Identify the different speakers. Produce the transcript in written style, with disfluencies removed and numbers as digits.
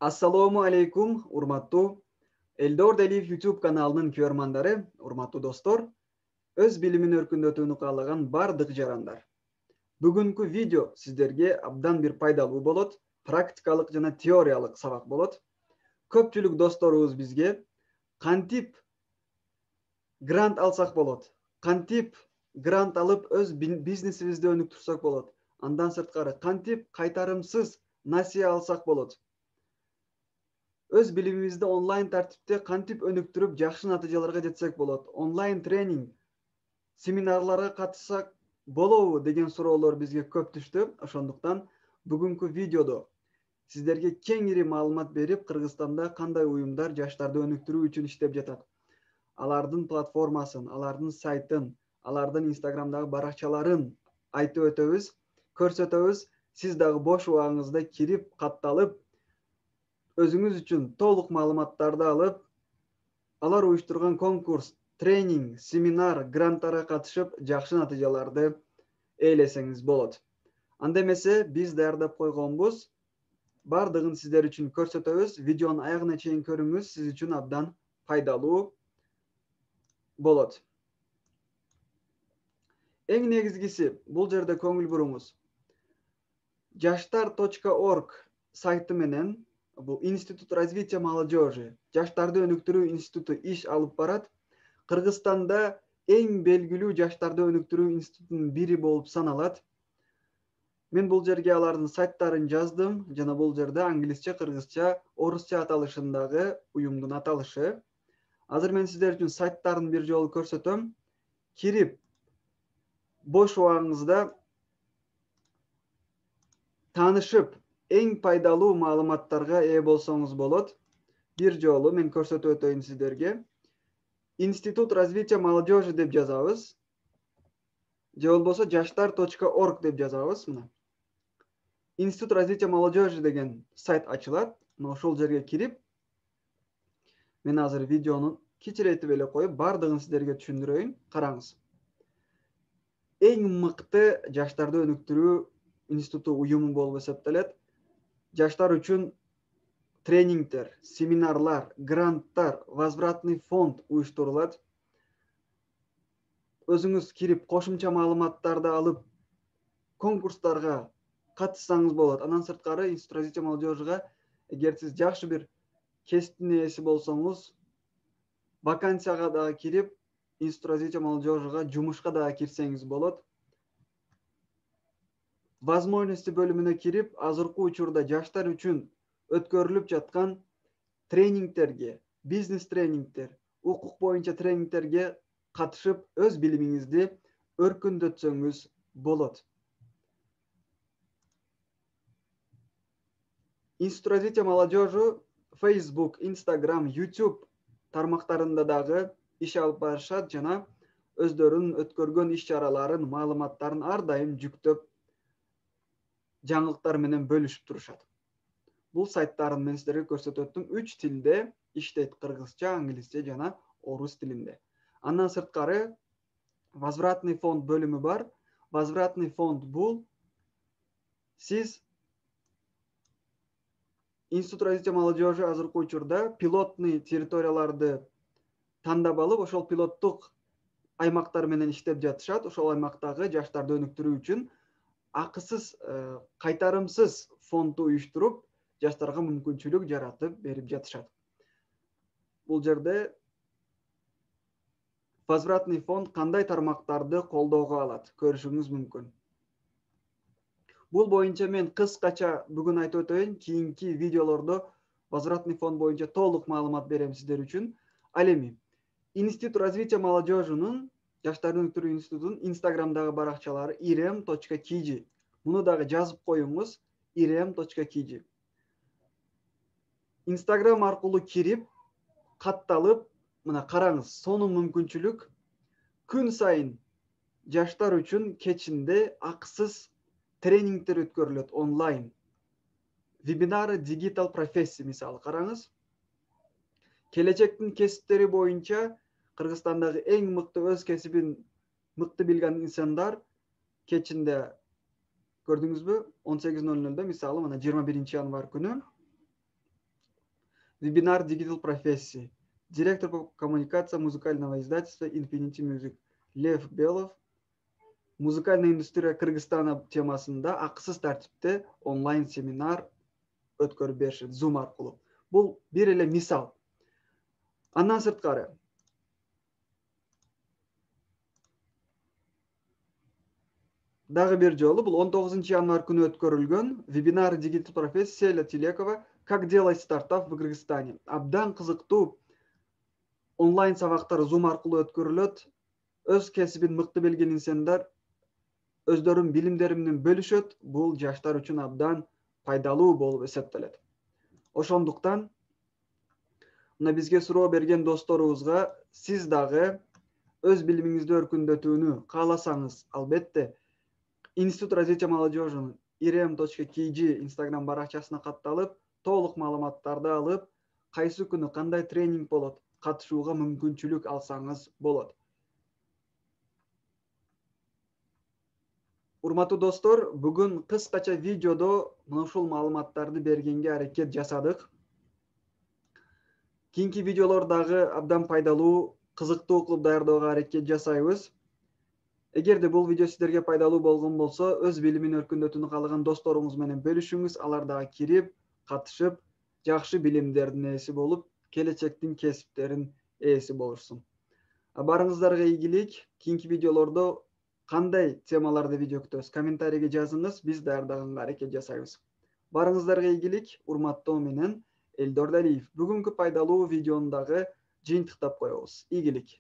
Speaker 1: Assalomu alaykum, urmattu Eldor Deliv YouTube kanalının körmandары, urmattu dostor. Öz bilimin örkүnдөтүүнү каалаган бардык жарандар. Бүгүнкү видео сиздерге абдан бир пайдалуу болот, практикалык жана теориялык сабак болот. Көпчүлүк досторубуз бизге кантип грант алсак болот, кантип грант алып өз бизнесибизди өнүктүрсөк болот, андан сырткары кантип кайтарымсыз насыя алсак болот. Өз билимибизди онлайн тартипте кантип өнүктүрүп жакшы натыйжаларга жетсек болот, онлайн тренинг, семинарларга катышсак болобу деген суроолор бизге көп түштү. Ошондуктан бүгүнкү видеодо сиздерге кеңири маалымат берип, Кыргызстанда кандай уюмдар жаштарды өнүктүрүү үчүн иштеп жатат, алардын платформасын, алардын сайтын, алардын инстаграмдагы баракчаларын айтып өтөбүз, көрсөтөбүз. Сиз дагы бош убагыңызда кирип, катталып, өзүңүз үчүн толук маалыматтарды алып, алар уюштурган конкурс, тренинг, семинар, гранттарга катышып, жакшы натыйжаларды ээлесеңиз болот. Анда эмесе биз даярдап койгонбуз. Бардыгын сиздер үчүн көрсөтөбүз. Видеонун аягына чейин көрүңүз, сиз үчүн абдан пайдалуу болот. Эң негизгиси бул жерде көңүл буруңуз. Жаштар.org сайты менен бул Институт развития молодежи, жаштарды өнүктүрүү институту иш алып барат. Кыргызстанда эң белгилүү жаштарды өнүктүрүү институтунун бири болуп саналат. Мен бул жерге алардын сайттарын жаздым жана бул жерде англисче, кыргызча, орусча аталышындагы уюмдун аталышы. Азыр мен сиздер үчүн сайттарын бир жолу көрсөтөм. Кирип, бош убагыңызда таанышып, эң пайдалуу маалыматтарга ээ болсоңуз болот. Бир жолу мен көрсөтүп өтөйүн сиздерге. Институт развития молодежи деп жазабыз. Же болбосо жаштар.org деп жазабыз. Мына. Институт развития молодежи деген сайт ачылат. Ошол жерге кирип, мен азыр видеону кичирейтип эле коюп, бардыгын сиздерге түшүндүрөйүн. Караңыз. Эң мыкты жаштарды өнүктүрүү институту уюму болуп эсептелет. Жаштар үчүн тренингдер, семинарлар, гранттар, возвратный фонд уюштурулат. Өзүңүз кирип, кошумча маалыматтарды алып, конкурстарга катышсаңыз болот. Андан сырткары Институт развития молодежига, эгер сиз жакшы бир кесиптин ээси болсоңуз, вакансияга дагы кирип, Институт развития молодежига жумушка дагы кирсеңиз болот. Возможности бөлүмүнө кирип, азыркы учурда жаштар үчүн өткөрүлүп жаткан тренингтерге, бизнес тренингтер, укук боюнча тренингтерге катышып, өз билимиңизди өркүндөтсөңүз болот. Институт развития молодежи Facebook, Instagram, YouTube тармактарында дагы иш алып барышат жана өздөрүнүн өткөргөн иш-чараларын, маалыматтарын ар дайым жүктөп, жаңылыктар менен бөлүшүп турушат. Бул сайттарын мен сиздерге көрсөтүп өттүм. 3 тилде иштейт: кыргызча, англисче жана орус тилинде. Андан сырткары возвратный фонд бөлүмү бар. Возвратный фонд бул сиз Институт развития молодежи азыркы учурда пилотный территорияларды тандап алып, ошол пилоттук аймактар менен иштеп жатышат. Ошол аймактагы жаштарды өнүктүрүү үчүн акысыз, кайтарымсыз фондду уюштуруп, жаштарга мүмкүнчүлүк жаратып берип жатышат. Бул жерде возвратный фонд кандай тармактарды колдоого алат, көрүшүңүз мүмкүн. Бул боюнча мен кыскача бүгүн айтып өтөйүн. Кийинки видеолордо возвратный фонд боюнча толук маалымат берем сиздер үчүн. Ал эми Институт развития молодежинин, жаштарды өнүктүрүү институтунун инстаграмдагы баракчалары irem.kg. Муну дагы жазып коюңуз. irem.kg. Инстаграм аркылуу кирип, катталып, мына караңыз, сонун мүмкүнчүлүк. Күн сайын жаштар үчүн кечинде акысыз тренингтер өткөрүлөт онлайн. Вебинары digital профессия мисалы караңыз. Келечектин кесиптери боюнча Кыргызстандагы эң мыкты өз кесибин мыкты билген инсандар кечинде, көрдүңүзбү, 18:00-да мисалы мына 21 январь күнү Вебинар Digital профессии. Директор по коммуникации музыкального издательства Infinity Music Лев Белов музыкальная индустрия Кыргызстана темасында акысыз тартипте онлайн семинар өткөрүп беришет Zoom аркылуу. Бул бир эле мисал. Андан сырткары дагы бир жолу бул 19 январь күнү өткөрүлгөн вебинар Digital профессия Селя Тилекова «Как делать стартап в Кыргызстане». Абдан кызыктуу онлайн сабактар Zoom аркылуу өткөрүлөт. Өз кесибин мыкты билген инсандар өздөрүнүн билимдери менен бөлүшөт. Бул жаштар үчүн абдан пайдалуу болуп эсептелет. Ошондуктан мына бизге суроо берген досторубузга сиз дагы өз билимиңизди өркүндөтүүнү кааласаңыз, албетте Институт развития молодежи irem.kg Instagram баракчасына катталып, толук маалыматтарды алып, кайсы күнү кандай тренинг болот, катышууга мүмкүнчүлүк алсаңыз болот. Урматтуу достор, бүгүн кыскача видеодо мына ушул маалыматтарды бергенге аракет жасадык. Кийинки видеолор дагы абдан пайдалуу, кызыктуу кылып даярдоого аракет жасайбыз. Эгерде бул видео сиздерге пайдалуу болгон болсо, өз билимин өркүндөтүүнү каалаган досторуңуз менен бөлүшүңүз, алар дагы кирип, катышып, жакшы билимдердин ээси болуп, келечектин кесиптерин ээси болушсун. Барыңыздарга ийгилик. Кийинки видеолордо кандай темаларды видео күтөбүз? Комментарийге жазыңыз, биз даярдаганга аракет жасайбыз. Барыңыздарга ийгилик. Урматтоо менен Элдор Далиев. Бүгүнкү пайдалуу видеону дагы жыйынтыктап коебуз. Ийгилик.